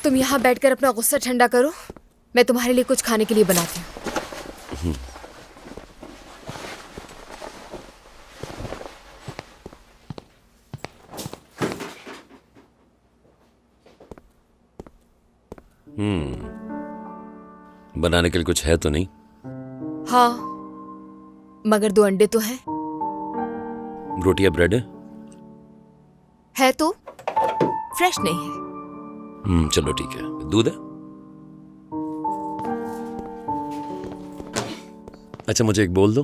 तुम यहाँ बैठकर अपना गुस्सा ठंडा करो, मैं तुम्हारे लिए कुछ खाने के लिए बनाती हूँ। बनाने के लिए कुछ है तो नहीं? हाँ, मगर 2 अंडे तो हैं। रोटी या ब्रेड है तो फ्रेश नहीं है। चलो ठीक है। दूध है? अच्छा मुझे एक बोल दो।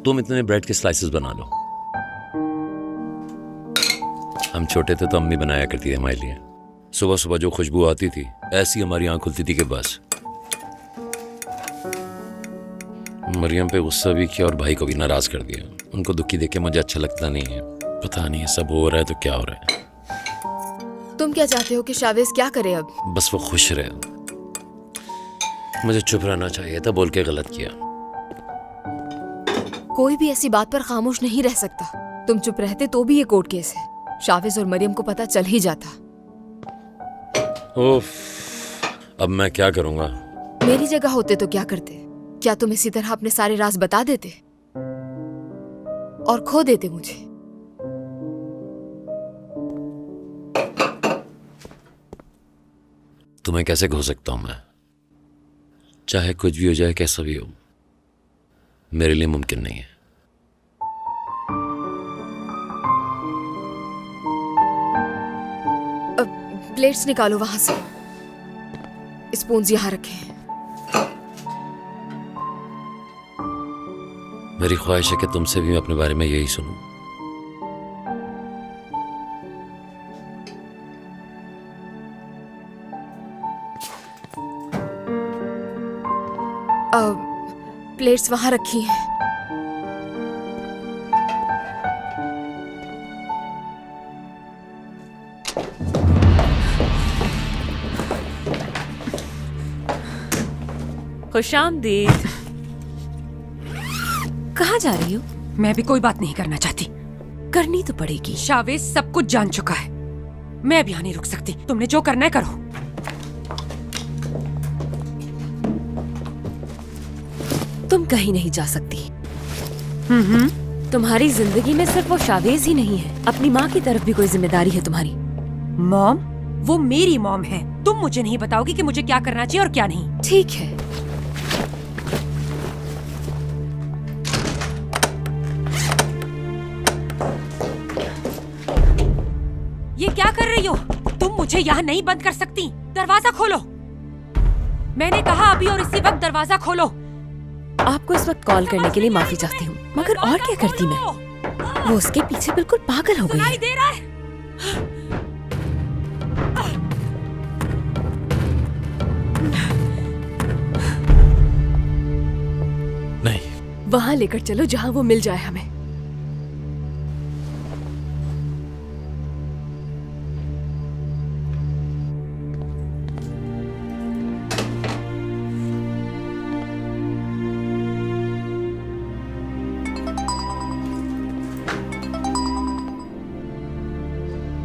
तुम इतने ब्रेड के स्लाइसेस बना लो। हम छोटे थे तो अम्मी बनाया करती थी हमारे लिए। सुबह सुबह जो खुशबू आती थी, ऐसी हमारी आंख खुलती थी कि बस। मरियम पे गुस्सा भी किया और भाई को भी नाराज कर दिया। उनको दुखी देख के मुझे अच्छा लगता नहीं है। पता नहीं सब हो रहा है तो क्या हो रहा है। तुम क्या चाहते हो कि शावेज क्या करे अब? बस वो खुश रहे। मुझे चुप रहना चाहिए था, बोल के गलत किया। कोई भी ऐसी बात पर खामोश नहीं रह सकता। तुम चुप रहते तो भी ये कोर्ट केस है। शावेज और मरियम को पता चल ही जाता। ओफ, अब मैं क्या करूंगा? मेरी जगह होते तो क्या करते? क्या तुम इसी तरह अपने सारे राज बता देते और खो देते मुझे? तुम्हें कैसे खो सकता हूं मैं? चाहे कुछ भी हो जाए, कैसा भी हो, मेरे लिए मुमकिन नहीं है। प्लेट्स निकालो वहां से। स्पून्स यहां रखे। मेरी ख्वाहिश है कि तुमसे भी मैं अपने बारे में यही सुनूं। प्लेट्स वहां रखी हैं। खुशामदीद। कहाँ जा रही हो? मैं भी कोई बात नहीं करना चाहती। करनी तो पड़ेगी। शावेज सब कुछ जान चुका है। मैं अब यहाँ नहीं रुक सकती। तुमने जो करना है करो। तुम कहीं नहीं जा सकती। तुम्हारी जिंदगी में सिर्फ वो शावेज ही नहीं है, अपनी माँ की तरफ भी कोई जिम्मेदारी है तुम्हारी। मॉम? वो मेरी मॉम है। तुम मुझे नहीं बताओगी कि मुझे क्या करना चाहिए और क्या नहीं। ठीक है, ये क्या कर रही हो तुम? मुझे यहाँ नहीं बंद कर सकती। दरवाजा खोलो। मैंने कहा अभी और इसी वक्त दरवाजा खोलो। आपको इस वक्त कॉल करने के लिए माफी चाहती हूँ, मगर और क्या करती मैं? वो उसके पीछे बिल्कुल पागल हो गई है। सुनाई दे रहा है? नहीं, वहाँ लेकर चलो जहाँ वो मिल जाए हमें।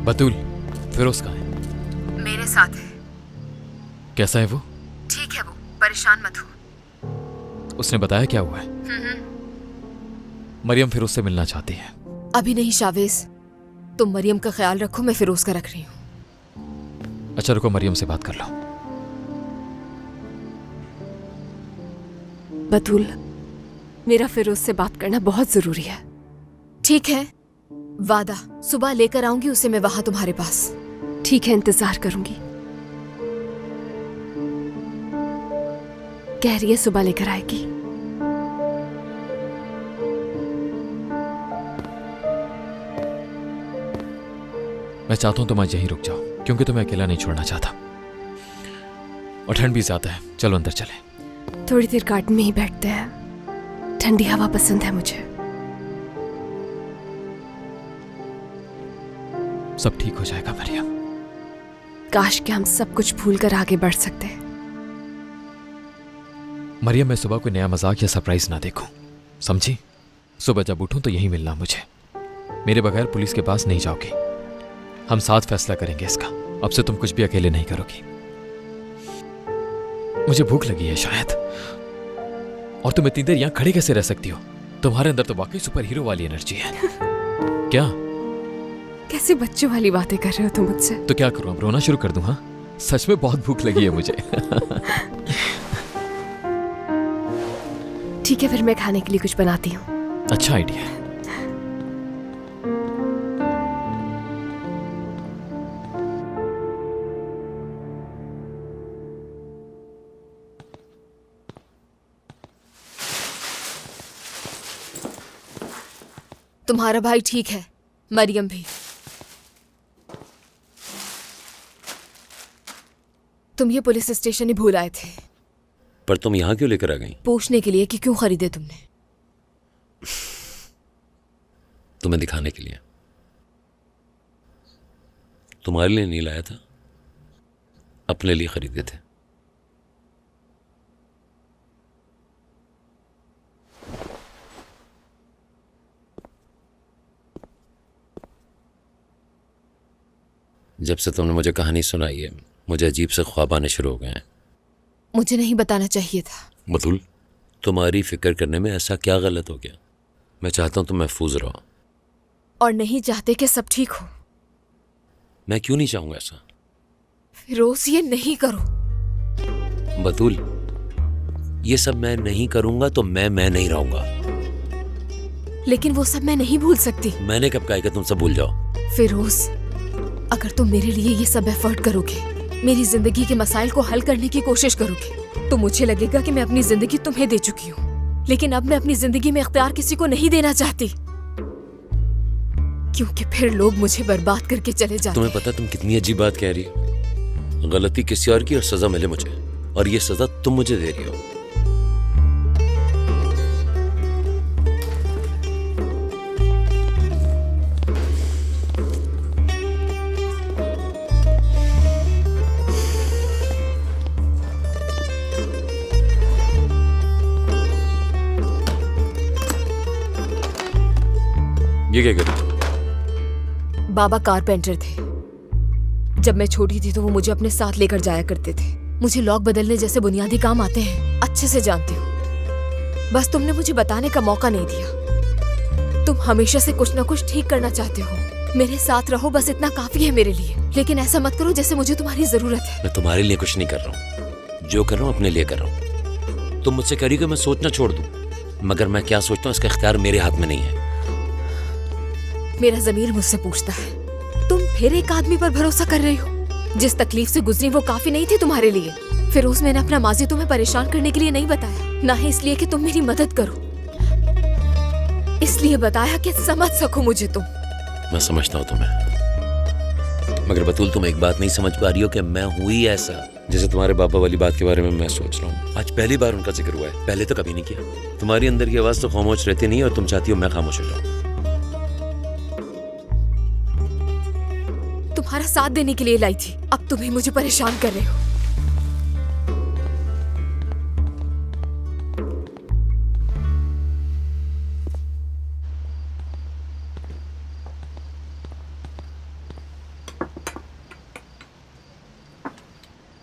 बतूल, फिरोज कहाँ है? मेरे साथ है। कैसा है वो? ठीक है, वो परेशान मत हो। उसने बताया क्या हुआ है? मरियम फिरोज से मिलना चाहती है। अभी नहीं शावेज, तुम मरियम का ख्याल रखो, मैं फिरोज का रख रही हूँ। अच्छा रुको, मरियम से बात कर लो। बतूल, मेरा फिरोज से बात करना बहुत जरूरी है। ठीक है, वादा, सुबह लेकर आऊंगी उसे मैं वहां तुम्हारे पास। ठीक है, इंतजार करूंगी। कह रही है सुबह लेकर आएगी। मैं चाहता हूं तुम आज यहीं रुक जाओ, क्योंकि तुम्हें अकेला नहीं छोड़ना चाहता। और ठंड भी ज्यादा है, चलो अंदर चले। थोड़ी देर गार्डन में ही बैठते हैं, ठंडी हवा पसंद है मुझे। सब ठीक हो जाएगा मरियम। काश कि हम सब कुछ भूलकर आगे बढ़ सकते। मरियम, मैं सुबह कोई नया मजाक या सरप्राइज ना देखूं, समझी? सुबह जब उठूं तो यहीं मिलना मुझे। मेरे बगैर पुलिस के पास नहीं जाओगी। हम साथ फैसला करेंगे इसका। अब से तुम कुछ भी अकेले नहीं करोगी। मुझे भूख लगी है शायद, और तुम इतनी देर यहां खड़े कैसे रह सकती हो? तुम्हारे अंदर तो वाकई सुपर हीरो वाली एनर्जी है। क्या? कैसे बच्चों वाली बातें कर रहे हो तुम मुझसे? तो क्या करूं, अब रोना शुरू कर दूं? हाँ, सच में बहुत भूख लगी है मुझे। ठीक है, फिर मैं खाने के लिए कुछ बनाती हूँ। अच्छा आइडिया है। तुम्हारा भाई ठीक है, मरियम भी। तुम ये पुलिस स्टेशन ही भूल आए थे। पर तुम यहाँ क्यों लेकर आ गई? पूछने के लिए कि क्यों खरीदे तुमने। तुम्हें दिखाने के लिए। तुम्हारे लिए नहीं लाया था, अपने लिए खरीदे थे। जब से तुमने मुझे कहानी सुनाई है, मुझे अजीब से ख्वाब आने शुरू हो गए हैं। मुझे नहीं बताना चाहिए था। बतूल, तुम्हारी फिक्र करने में ऐसा क्या गलत हो गया? मैं चाहता हूं तुम महफूज रहो। और नहीं चाहते कि सब ठीक हो। मैं क्यों नहीं चाहूंगा ऐसा? फिरोज, ये नहीं करो। बतूल, ये सब मैं नहीं करूंगा तो मैं नहीं रहूंगा। लेकिन वो सब मैं नहीं भूल सकती। मैंने कब कहा कि तुम सब भूल जाओ? फिरोज, अगर तुम मेरे लिए ये सब एफर्ट करोगे, मेरी जिंदगी के मसाइल को हल करने की कोशिश करोगे, तो मुझे लगेगा कि मैं अपनी जिंदगी तुम्हें दे चुकी हूँ। लेकिन अब मैं अपनी जिंदगी में इख्तियार किसी को नहीं देना चाहती, क्योंकि फिर लोग मुझे बर्बाद करके चले जाते। तुम्हें पता तुम कितनी अजीब बात कह रही हो? गलती किसी और की और सजा मिले मुझे, और ये सजा तुम मुझे दे रही हो। ये क्या कर? बाबा कारपेंटर थे। जब मैं छोटी थी तो वो मुझे अपने साथ लेकर जाया करते थे। मुझे लॉक बदलने जैसे बुनियादी काम आते हैं, अच्छे से जानती हूँ। बस तुमने मुझे बताने का मौका नहीं दिया। तुम हमेशा से कुछ ना कुछ ठीक करना चाहते हो। मेरे साथ रहो, बस इतना काफी है मेरे लिए। लेकिन ऐसा मत करो जैसे मुझे तुम्हारी जरूरत है। मैं तुम्हारे लिए कुछ नहीं कर रहा हूँ, जो कर रहा हूँ अपने लिए कर रहा हूँ। तुम मुझसे कह रही हो कि मैं सोचना छोड़ दूँ, मगर मैं क्या सोचता हूँ इसका इख्तियार मेरे हाथ में नहीं है। मेरा ज़मीर मुझसे पूछता है, तुम फिर एक आदमी पर भरोसा कर रही हो? जिस तकलीफ से गुजरी वो काफी नहीं थी तुम्हारे लिए। फिरोज, मैंने अपना माजी तुम्हें परेशान करने के लिए नहीं बताया, ना ही इसलिए कि तुम मेरी मदद करो। इसलिए बताया कि समझ सको मुझे तुम। मैं समझता हूँ तुम्हें, मगर बतूल तुम एक बात नहीं समझ पा रही हो कि मैं हूँ ही ऐसा। जैसे तुम्हारे पापा वाली बात के बारे में मैं सोच रहा हूँ, आज पहली बार उनका जिक्र हुआ है। पहले तो कभी नहीं किया। तुम्हारी अंदर की आवाज तो खामोश रहती नहीं और तुम चाहती हो मैं खामोश हो जाऊँ। तुम्हारा साथ देने के लिए लाई थी, अब तुम ही मुझे परेशान कर रहे हो।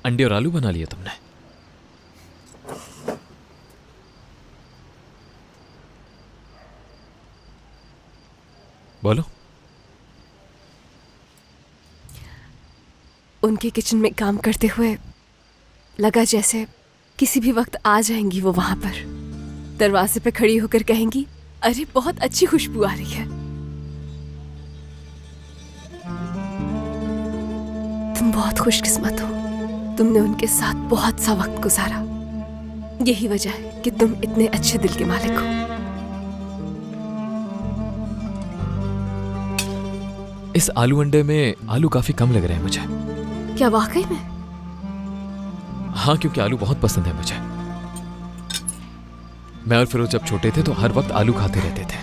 अंडे और आलू बना लिए तुमने? बोलो। उनके किचन में काम करते हुए लगा जैसे किसी भी वक्त आ जाएंगी वो वहां पर। दरवाजे पे खड़ी होकर कहेंगी, अरे बहुत अच्छी खुशबू आ रही है। तुम बहुत खुशकिस्मत हो, तुमने उनके साथ बहुत सा वक्त गुजारा। यही वजह है कि तुम इतने अच्छे दिल के मालिक हो। इस आलू अंडे में आलू काफी कम लग रहे हैं मुझे। क्या वाकई में? हाँ, क्योंकि आलू बहुत पसंद है मुझे। मैं और फिरोज जब छोटे थे तो हर वक्त आलू खाते रहते थे।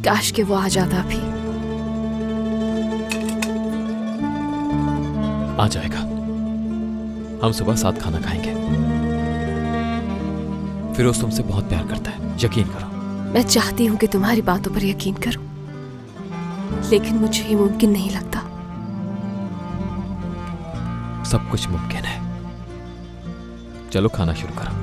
काश के वो आ जाता भी। आ जाएगा। हम सुबह साथ खाना खाएंगे। फिरोज तुमसे बहुत प्यार करता है, यकीन करो। मैं चाहती हूँ कि तुम्हारी बातों पर यकीन करूं, लेकिन मुझे ये मुमकिन नहीं लगता। सब कुछ मुमकिन है। चलो खाना शुरू करो।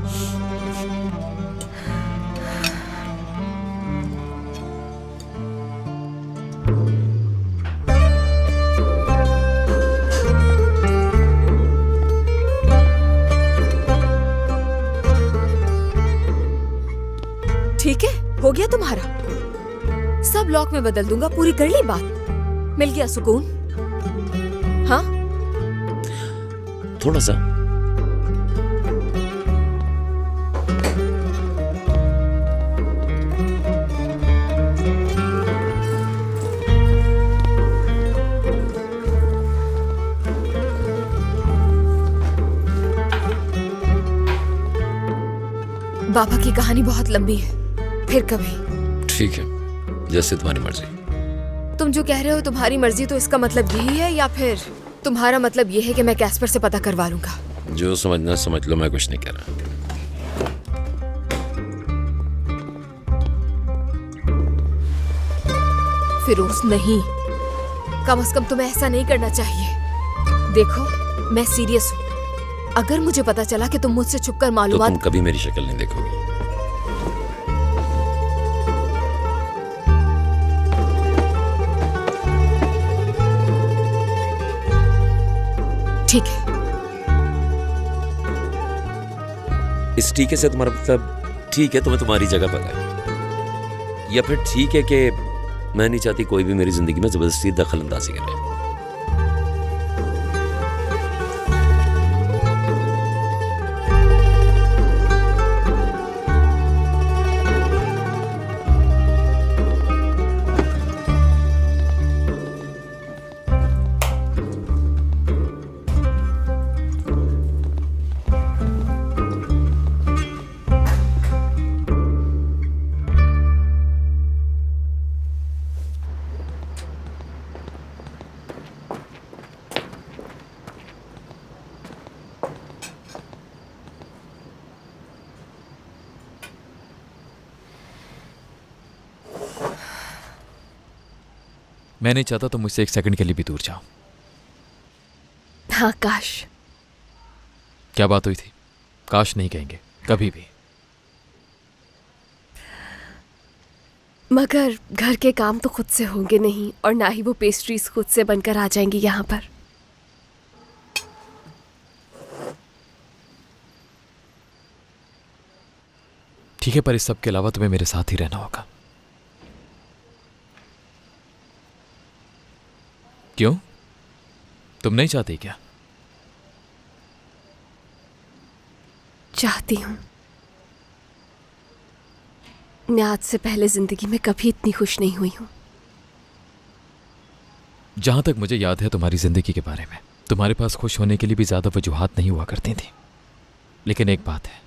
ठीक है, हो गया तुम्हारा। सब लॉक में बदल दूंगा, पूरी कर ली बात। मिल गया सुकून? हाँ, थोड़ा सा। बाबा की कहानी बहुत लंबी है, फिर कभी। ठीक है, जैसे तुम्हारी मर्जी। तुम जो कह रहे हो तुम्हारी मर्जी, तो इसका मतलब यही है, या फिर तुम्हारा मतलब यह है कि मैं कैस्पर से पता करवा लूंगा? जो समझना समझ लो, मैं कुछ नहीं कह रहा। फिरोज नहीं, कम से कम तुम्हें ऐसा नहीं करना चाहिए। देखो, मैं सीरियस हूँ। अगर मुझे पता चला कि तुम मुझसे छुपकर तो मालूमात तुम कभी मेरी शक्ल नहीं देखोगी। ठीक है। इस ठीक है से तुम्हारा मतलब ठीक है तुम्हें तुम्हारी जगह पता है, या फिर ठीक है कि मैं नहीं चाहती कोई भी मेरी जिंदगी में जबरदस्ती दखल अंदाजी करे। मैं नहीं चाहता तुम मुझसे एक सेकंड के लिए भी दूर जाओ। हाँ, काश। क्या बात हुई थी? काश नहीं कहेंगे कभी भी। मगर घर के काम तो खुद से होंगे नहीं, और ना ही वो पेस्ट्रीज खुद से बनकर आ जाएंगी यहाँ पर। ठीक है, पर इस सब के अलावा तुम्हें मेरे साथ ही रहना होगा। क्यों? तुम नहीं चाहती क्या? चाहती हूँ। मैं आज से पहले जिंदगी में कभी इतनी खुश नहीं हुई हूँ। जहां तक मुझे याद है तुम्हारी जिंदगी के बारे में, तुम्हारे पास खुश होने के लिए भी ज्यादा वजूहात नहीं हुआ करती थी। लेकिन एक बात है,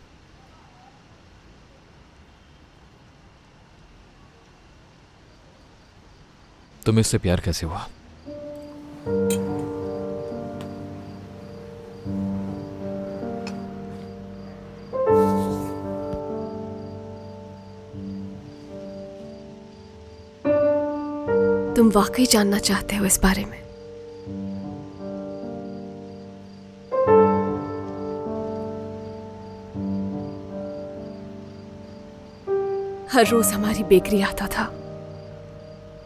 तुम्हें इससे प्यार कैसे हुआ? तुम वाकई जानना चाहते हो इस बारे में? हर रोज हमारी बेकरी आता था,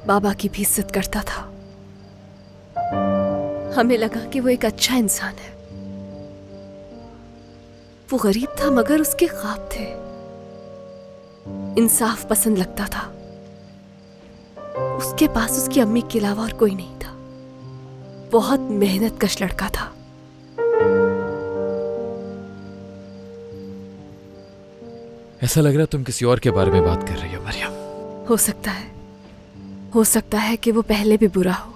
बाबा की भी इज्जत करता था। हमें लगा कि वो एक अच्छा इंसान है। वो गरीब था मगर उसके ख्वाब थे। इंसाफ पसंद लगता था। उसके पास उसकी अम्मी के अलावा और कोई नहीं था। बहुत मेहनत कश लड़का था। ऐसा लग रहा है तुम किसी और के बारे में बात कर रही हो मरियम। हो सकता है कि वो पहले भी बुरा हो।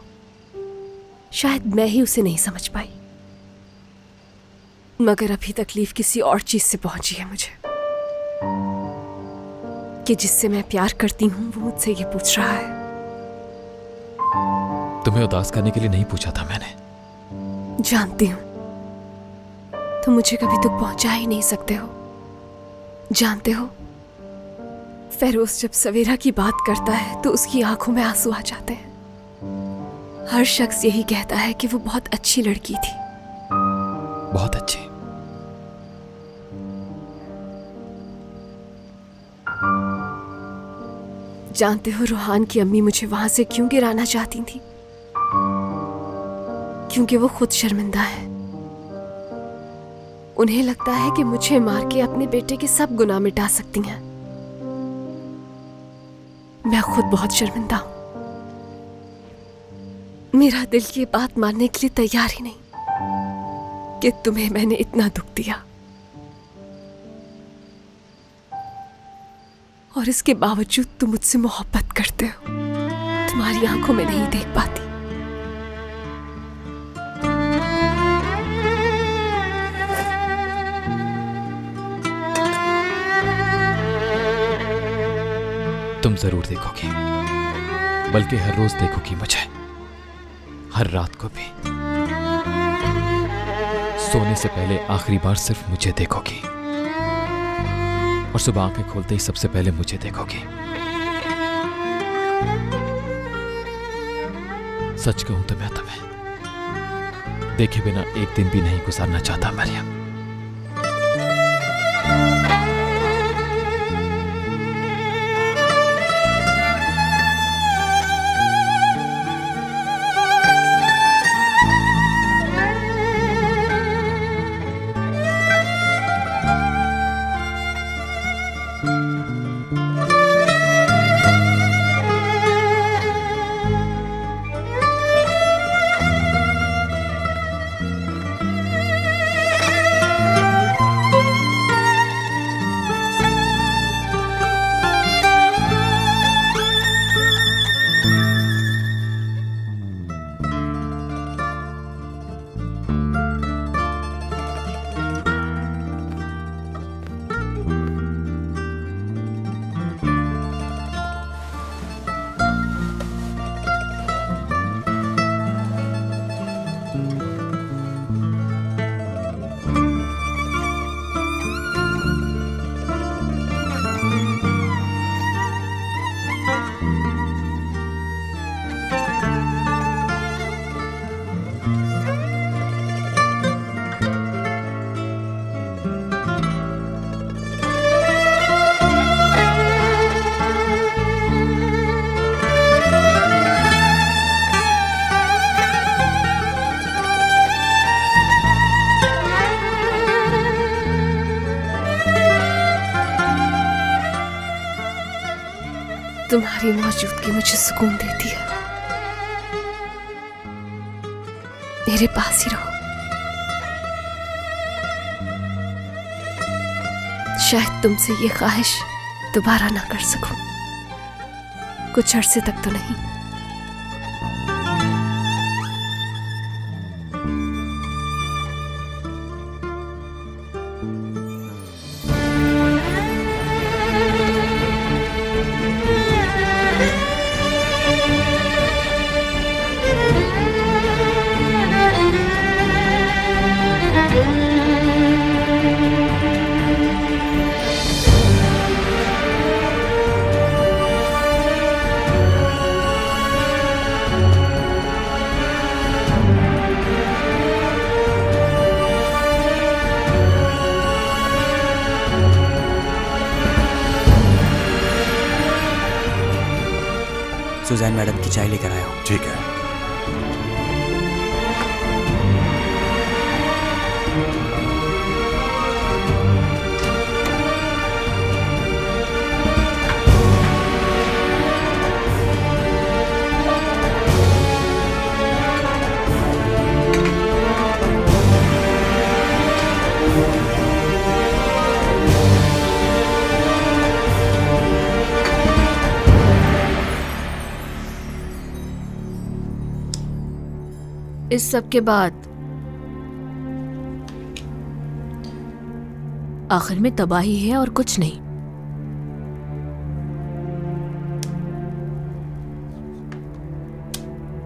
शायद मैं ही उसे नहीं समझ पाई। मगर अभी तकलीफ किसी और चीज से पहुंची है मुझे, कि जिससे मैं प्यार करती हूं वो मुझसे ये पूछ रहा है। तुम्हें उदास करने के लिए नहीं पूछा था मैंने। जानती हूं तुम मुझे कभी दुख पहुंचा ही नहीं सकते हो, जानते हो, फेरोज जब सवेरा की बात करता है तो उसकी आंखों में आंसू आ जाते हैं। हर शख्स यही कहता है कि वो बहुत अच्छी लड़की थी। बहुत अच्छी। जानते हो, रूहान की अम्मी मुझे वहां से क्यों गिराना चाहती थी? क्योंकि वो खुद शर्मिंदा है। उन्हें लगता है कि मुझे मार के अपने बेटे के सब गुनाह मिटा सकती हैं। मैं खुद बहुत शर्मिंदा हूं। मेरा दिल ये बात मानने के लिए तैयार ही नहीं कि तुम्हें मैंने इतना दुख दिया, और इसके बावजूद तुम मुझसे मोहब्बत करते हो। तुम्हारी आंखों में नहीं देख पाती। तुम जरूर देखोगी, बल्कि हर रोज देखोगी मुझे, हर रात को भी। सोने से पहले आखिरी बार सिर्फ मुझे देखोगी, और सुबह आंखें खोलते ही सबसे पहले मुझे देखोगी। सच कहूं तो मैं तुम्हें देखे बिना एक दिन भी नहीं गुजारना चाहता मरियम। तुम्हारी मौजूदगी मुझे सुकून देती है। मेरे पास ही रहो। शायद तुमसे ये ख्वाहिश दोबारा ना कर सकूं, कुछ अरसे तक तो नहीं। सुजैन मैडम की चाय लेकर आया हूँ। ठीक है। इस सब के बाद आखिर में तबाही है और कुछ नहीं।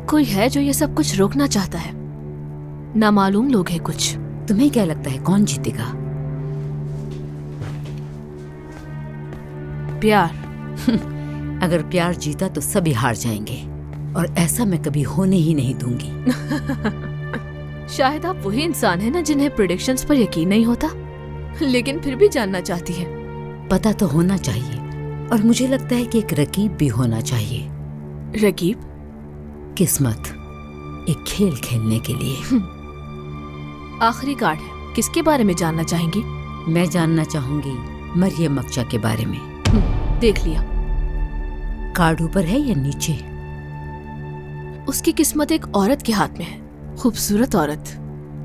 कोई है जो ये सब कुछ रोकना चाहता है। नामालूम लोग हैं कुछ। तुम्हें क्या लगता है कौन जीतेगा? प्यार। अगर प्यार जीता तो सभी हार जाएंगे और ऐसा मैं कभी होने ही नहीं दूंगी। शायद आप वही इंसान है ना जिन्हें प्रेडिक्शंस पर यकीन नहीं होता, लेकिन फिर भी जानना चाहती है। पता तो होना चाहिए और मुझे लगता है कि एक रकीब भी होना चाहिए। रकीब? किस्मत, एक खेल खेलने के लिए। आखिरी कार्ड है, किसके बारे में जानना चाहेंगी? मैं जानना चाहूंगी मरियम मक्चा के बारे में। देख लिया। कार्ड ऊपर है या नीचे? उसकी किस्मत एक औरत के हाथ में है, खूबसूरत औरत,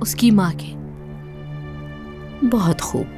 उसकी माँ की। बहुत खूब।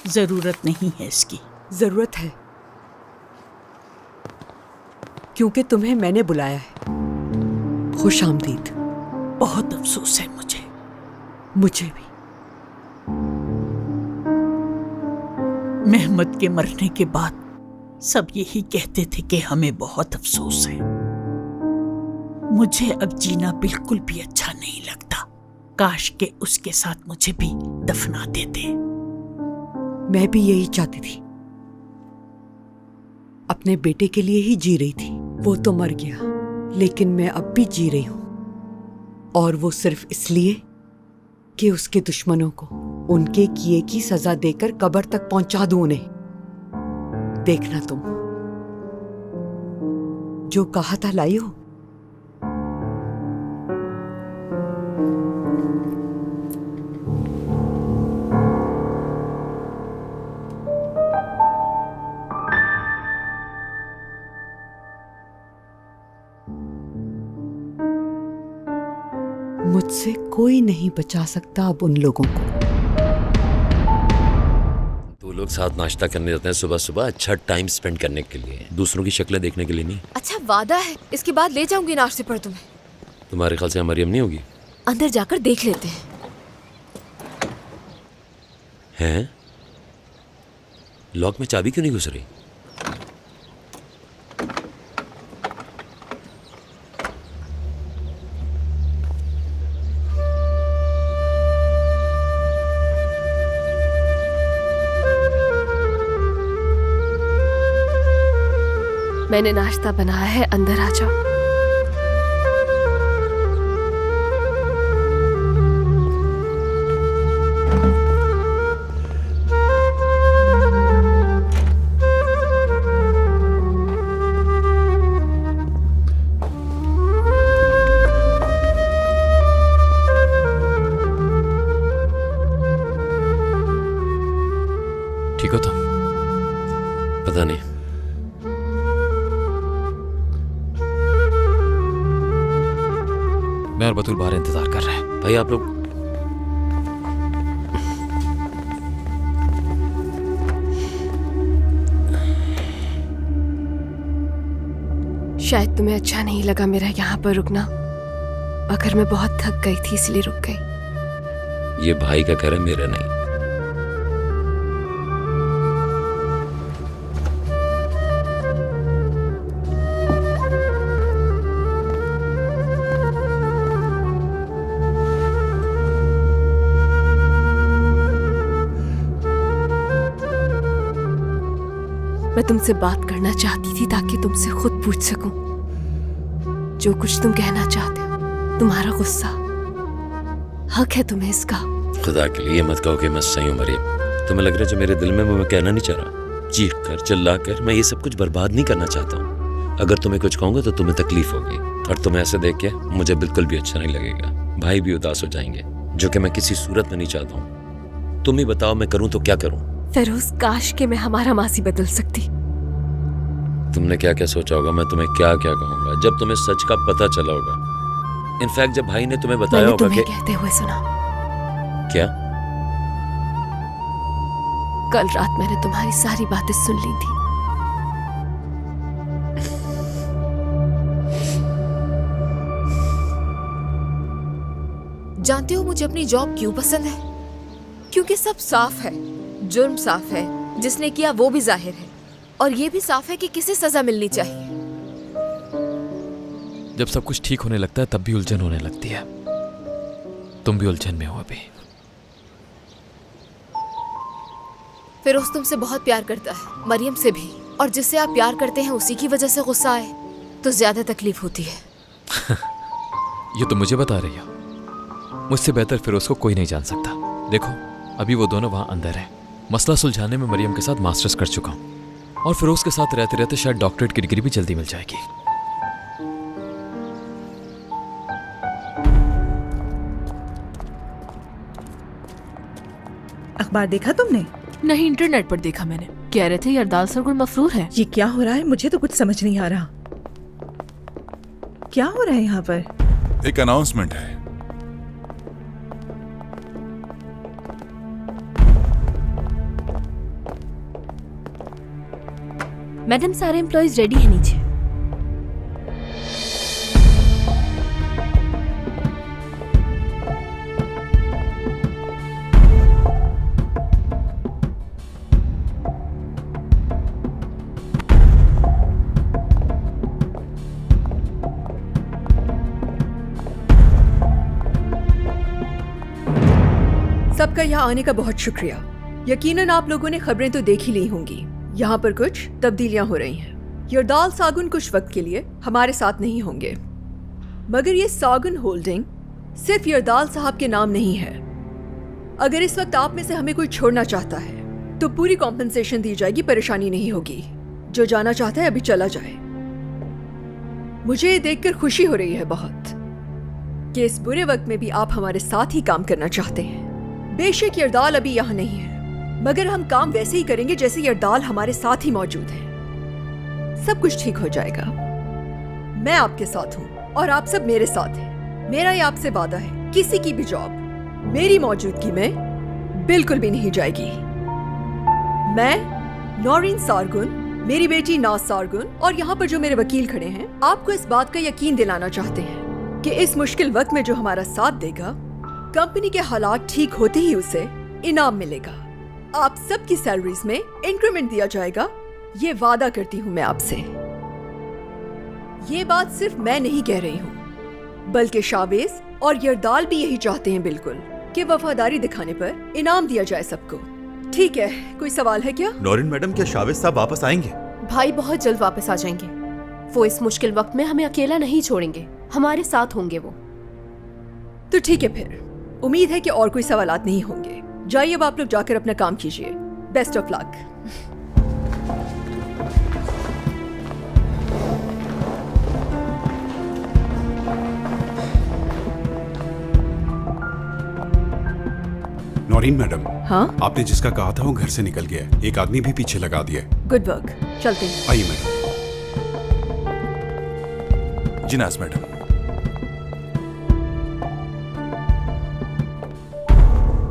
जरूरत नहीं है इसकी। जरूरत है, क्योंकि तुम्हें मैंने बुलाया है। खुश आमदीद। बहुत अफसोस है मुझे। मुझे भी। मेहमद के मरने के बाद सब यही कहते थे कि हमें बहुत अफसोस है। मुझे अब जीना बिल्कुल भी अच्छा नहीं लगता। काश के उसके साथ मुझे भी दफना देते। मैं भी यही चाहती थी, अपने बेटे के लिए ही जी रही थी। वो तो मर गया, लेकिन मैं अब भी जी रही हूं, और वो सिर्फ इसलिए कि उसके दुश्मनों को उनके किए की सजा देकर कब्र तक पहुंचा दूं उन्हें। देखना तुम, जो कहा था लाई हो। मुझसे कोई नहीं बचा सकता अब उन लोगों को। तो लोग साथ नाश्ता करने जाते हैं सुबह सुबह, अच्छा टाइम स्पेंड करने के लिए, दूसरों की शक्लें देखने के लिए नहीं। अच्छा वादा है, इसके बाद ले जाऊंगी नाश्ते पर तुम्हें। तुम्हारे ख्याल से मरियम नहीं होगी? अंदर जाकर देख लेते हैं। हैं? लॉक में चाबी क्यों नहीं घुस रही? मैंने नाश्ता बनाया है, अंदर आ जाओ। ठीक हो तुम? पता नहीं। मैं और बतूल बाहर इंतजार कर रहे हैं। भाई आप लोग शायद तुम्हें अच्छा नहीं लगा मेरा यहाँ पर रुकना, मगर मैं बहुत थक गई थी इसलिए रुक गई। ये भाई का घर है, मेरा नहीं। मैं तुमसे बात करना चाहती थी ताकि तुमसे खुद पूछ सकूं जो कुछ तुम कहना चाहते हो। तुम्हारा गुस्सा, हक है तुम्हें इसका। खुदा के लिए मत कहो कि मैं सही हूं मरियम। तुम्हें लग रहा है जो मेरे दिल में वो मैं कहना नहीं चाह रहा। चीख कर चिल्ला कर मैं ये सब कुछ बर्बाद नहीं करना चाहता हूँ। अगर तुम्हें कुछ कहूँगा तो तुम्हें तकलीफ होगी, और तुम्हें ऐसे देख के मुझे बिल्कुल भी अच्छा नहीं लगेगा। भाई भी उदास हो जाएंगे, जो कि मैं किसी सूरत में नहीं चाहता हूँ। तुम ही बताओ मैं करूँ तो क्या करूँ? फिरोज, काश के मैं हमारा माजी बदल सकती। तुमने क्या क्या सोचा होगा, मैं तुम्हें क्या क्या कहूँगा जब तुम्हें सच का पता चला होगा। इनफैक्ट जब भाई ने तुम्हें बताया मैंने होगा तुम्हें कि कहते हुए सुना। क्या? कल रात मैंने तुम्हारी सारी बातें सुन ली थी। जानते हो मुझे अपनी जॉब क्यों पसंद है? क्योंकि सब साफ है, जुर्म साफ है, जिसने किया वो भी जाहिर है, और ये भी साफ है कि किसे सजा मिलनी चाहिए। जब सब कुछ ठीक होने लगता है तब भी उलझन होने लगती है। तुम भी उलझन में हो अभी। फिरोज तुमसे बहुत प्यार करता है, मरियम से भी, और जिससे आप प्यार करते हैं उसी की वजह से गुस्सा आए तो ज्यादा तकलीफ होती है। ये तो मुझे बता रही हो। मुझसे बेहतर फिरोज को कोई नहीं जान सकता। देखो अभी वो दोनों वहां अंदर हैं। मसला सुलझाने में मरियम के साथ मास्टर्स कर चुका हूं, और फिरोज के साथ रहते रहते शायद डॉक्टरेट की डिग्री भी जल्दी मिल जाएगी। अखबार देखा तुमने? नहीं, इंटरनेट पर देखा मैंने। कह रहे थे यरदाल सरगुल मफरूर है। ये क्या हो रहा है? मुझे तो कुछ समझ नहीं आ रहा। क्या हो रहा है यहाँ पर? एक अनाउंसमेंट है। मैडम, सारे एम्प्लॉयज रेडी हैं नीचे। सबका यहाँ आने का बहुत शुक्रिया। यकीनन आप लोगों ने खबरें तो देख ही ली होंगी। यहाँ पर कुछ तब्दीलियां हो रही हैं। यरदाल सागुन कुछ वक्त के लिए हमारे साथ नहीं होंगे, मगर ये सागुन होल्डिंग सिर्फ यरदाल साहब के नाम नहीं है। अगर इस वक्त आप में से हमें कोई छोड़ना चाहता है तो पूरी कॉम्पेंसेशन दी जाएगी, परेशानी नहीं होगी। जो जाना चाहता है अभी चला जाए। मुझे ये देखकर खुशी हो रही है बहुत कि इस बुरे वक्त में भी आप हमारे साथ ही काम करना चाहते हैं। बेशक यरदाल अभी यहाँ नहीं है, मगर हम काम वैसे ही करेंगे जैसे यरदाल हमारे साथ ही मौजूद है। सब कुछ ठीक हो जाएगा। मैं आपके साथ हूँ और आप सब मेरे साथ हैं। मेरा ये आपसे वादा है, किसी की भी जॉब मेरी मौजूदगी में बिल्कुल भी नहीं जाएगी। मैं नौरीन सारगुन, मेरी बेटी नाज सारगुन और यहाँ पर जो मेरे वकील खड़े हैं, आपको इस बात का यकीन दिलाना चाहते हैं कि इस मुश्किल वक्त में जो हमारा साथ देगा, कंपनी के हालात ठीक होते ही उसे इनाम मिलेगा। आप सबकी सैलरीज में इंक्रीमेंट दिया जाएगा, ये वादा करती हूँ मैं आपसे। ये बात सिर्फ मैं नहीं कह रही हूँ, बल्कि शावेज और यरदाल भी यही चाहते हैं बिल्कुल, कि वफादारी दिखाने पर इनाम दिया जाए सबको। ठीक है, कोई सवाल है क्या? नौरीन मैडम, क्या शावेज साहब वापस आएंगे? भाई बहुत जल्द वापस आ जाएंगे। वो इस मुश्किल वक्त में हमें अकेला नहीं छोड़ेंगे, हमारे साथ होंगे वो। तो ठीक है, फिर उम्मीद है कि और कोई सवालात नहीं होंगे। जाइए अब आप लोग जाकर अपना काम कीजिए। Best of luck. Naureen madam, हाँ, आपने जिसका कहा था वो घर से निकल गया है। एक आदमी भी पीछे लगा दिया है। Good work. चलते हैं। आइए मैडम। जी नाज मैडम।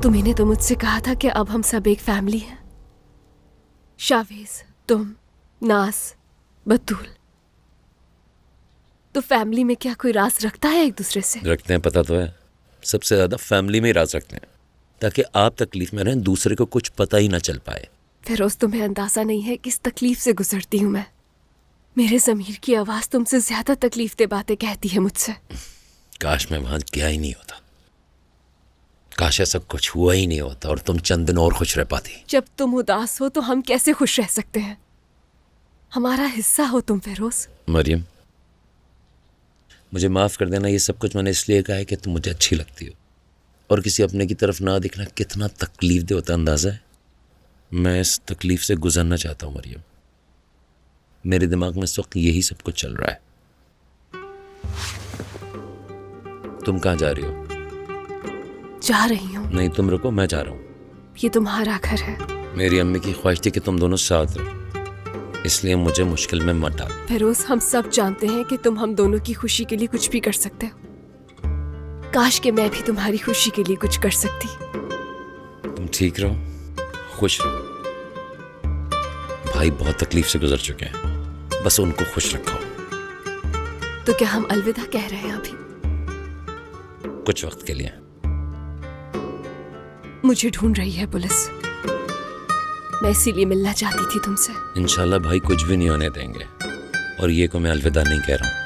तुम्हें तो मुझसे कहा था कि अब हम सब एक फैमिली हैं। शावेज, तुम, नास, बतूल। तो फैमिली में क्या कोई राज रखता है एक दूसरे से? रखते हैं, पता तो है। सबसे ज्यादा फैमिली में ही राज रखते हैं, ताकि आप तकलीफ में रहें, दूसरे को कुछ पता ही ना चल पाए। फिरोज, तुम्हें अंदाजा नहीं है किस तकलीफ से गुजरती हूँ मैं। मेरे ज़मीर की आवाज तुमसे ज्यादा तकलीफ दे बातें कहती है मुझसे। काश मैं वहां गया ही नहीं होता, काश ऐसा कुछ हुआ ही नहीं होता और तुम चंद दिन और खुश रह पाती। जब तुम उदास हो तो हम कैसे खुश रह सकते हैं? हमारा हिस्सा हो तुम फिरोज। मरियम, मुझे माफ कर देना। ये सब कुछ मैंने इसलिए कहा है कि तुम मुझे अच्छी लगती हो, और किसी अपने की तरफ ना दिखना कितना तकलीफ दे होता, अंदाजा है? मैं इस तकलीफ से गुजरना चाहता हूँ मरियम। मेरे दिमाग में इस वक्त यही सब कुछ चल रहा है। तुम कहाँ जा रही हो? जा रही हूँ। नहीं, तुम रुको, मैं जा रहा हूँ। ये तुम्हारा घर है। मेरी अम्मी की ख्वाहिश थी कि तुम दोनों साथ रहो, इसलिए मुझे मुश्किल में मत डालो। फिरोज, हम सब जानते हैं कि तुम हम दोनों की खुशी के लिए कुछ भी कर सकते हो। काश कि मैं भी तुम्हारी खुशी के लिए कुछ कर सकती। तुम ठीक रहो, खुश रहो। भाई बहुत तकलीफ से गुजर चुके हैं, बस उनको खुश रखो। तो क्या हम अलविदा कह रहे हैं अभी? कुछ वक्त के लिए। मुझे ढूंढ रही है पुलिस, मैं इसीलिए मिलना चाहती थी तुमसे। इंशाल्लाह भाई कुछ भी नहीं होने देंगे, और ये को मैं अलविदा नहीं कह रहा हूं।